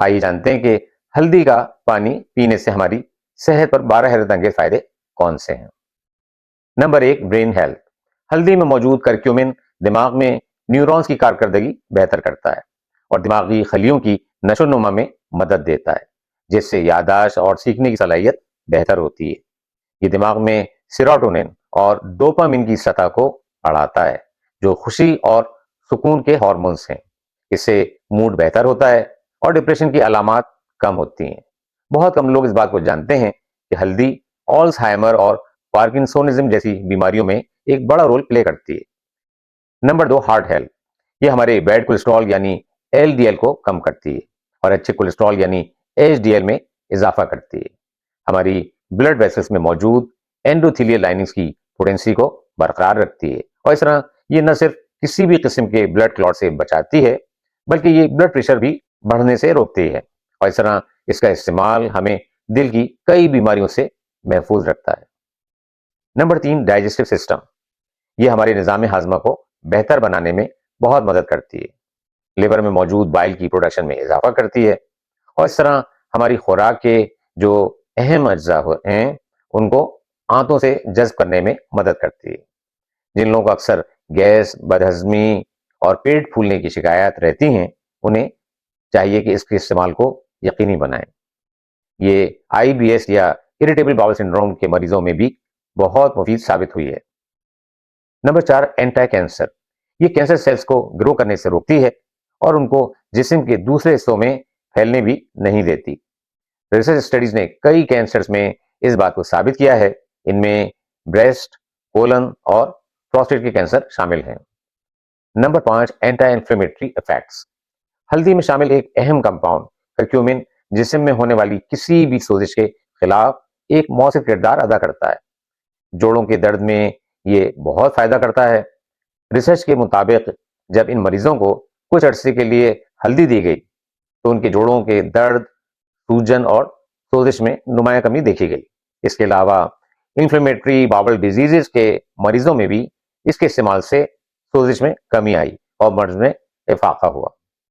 آئیے جانتے ہیں کہ ہلدی کا پانی پینے سے ہماری صحت پر 12 حیرت انگیز فائدے کون سے ہیں۔ Number 1، brain health. ہلدی میں موجود کرکیومن دماغ میں نیورونز کی کارکردگی بہتر کرتا ہے اور دماغی خلیوں کی نشو و نما میں مدد دیتا ہے، جس سے یادداشت اور سیکھنے کی صلاحیت بہتر ہوتی ہے۔ یہ دماغ میں سیروٹونن اور ڈوپامن کی سطح کو بڑھاتا ہے، جو خوشی اور سکون کے ہارمونز ہیں۔ اس سے موڈ بہتر ہوتا ہے اور ڈپریشن کی علامات کم ہوتی ہیں۔ بہت کم لوگ اس بات کو جانتے ہیں کہ ہلدی آلزہائمر اور پارکنسونزم جیسی بیماریوں میں ایک بڑا رول پلے کرتی ہے۔ Number 2، heart health. یہ ہمارے بیڈ کولیسٹرول یعنی LDL کو کم کرتی ہے اور اچھے کولیسٹرول یعنی HDL میں اضافہ کرتی ہے۔ ہماری بلڈ ویسلز میں موجود اینڈوتھیلیل لائننگز کی پوٹینسی کو برقرار رکھتی ہے اور اس طرح یہ نہ صرف کسی بھی قسم کے بلڈ کلاٹ سے بچاتی ہے بلکہ یہ بلڈ پریشر بھی بڑھنے سے روکتی ہے اور اس طرح اس کا استعمال ہمیں دل کی کئی بیماریوں سے محفوظ رکھتا ہے۔ Number 3، digestive system. یہ ہمارے نظام ہاضمہ کو بہتر بنانے میں بہت مدد کرتی ہے، لیور میں موجود بائل کی پروڈکشن میں اضافہ کرتی ہے اور اس طرح ہماری خوراک کے جو اہم اجزاء ہیں ان کو آنتوں سے جذب کرنے میں مدد کرتی ہے۔ جن لوگوں کو اکثر گیس، بدہضمی اور پیٹ پھولنے کی شکایات رہتی ہیں انہیں چاہیے کہ اس کے استعمال کو یقینی بنائیں۔ یہ IBS یا اریٹیبل باؤل سنڈروم کے مریضوں میں بھی بہت مفید ثابت ہوئی ہے۔ Number 4، anti cancer. یہ کینسر سیلز کو گرو کرنے سے روکتی ہے اور ان کو جسم کے دوسرے حصوں میں پھیلنے بھی نہیں دیتی۔ ریسرچ اسٹڈیز نے کئی کینسرز میں اس بات کو ثابت کیا ہے، ان میں بریسٹ، کولن اور پروسٹیٹ کے کینسر شامل ہیں۔ Number 5، anti inflammatory effects. ہلدی میں شامل ایک اہم کمپاؤنڈ کرکیومن جسم میں ہونے والی کسی بھی سوزش کے خلاف ایک مؤثر کردار ادا کرتا ہے۔ جوڑوں کے درد میں یہ بہت فائدہ کرتا ہے۔ ریسرچ کے مطابق جب ان مریضوں کو کچھ عرصے کے لیے ہلدی دی گئی تو ان کے جوڑوں کے درد، سوجن اور سوزش میں نمایاں کمی دیکھی گئی۔ اس کے علاوہ انفلیمیٹری باول ڈیزیزز کے مریضوں میں بھی اس کے استعمال سے سوزش میں کمی آئی اور مرض میں افاقہ ہوا۔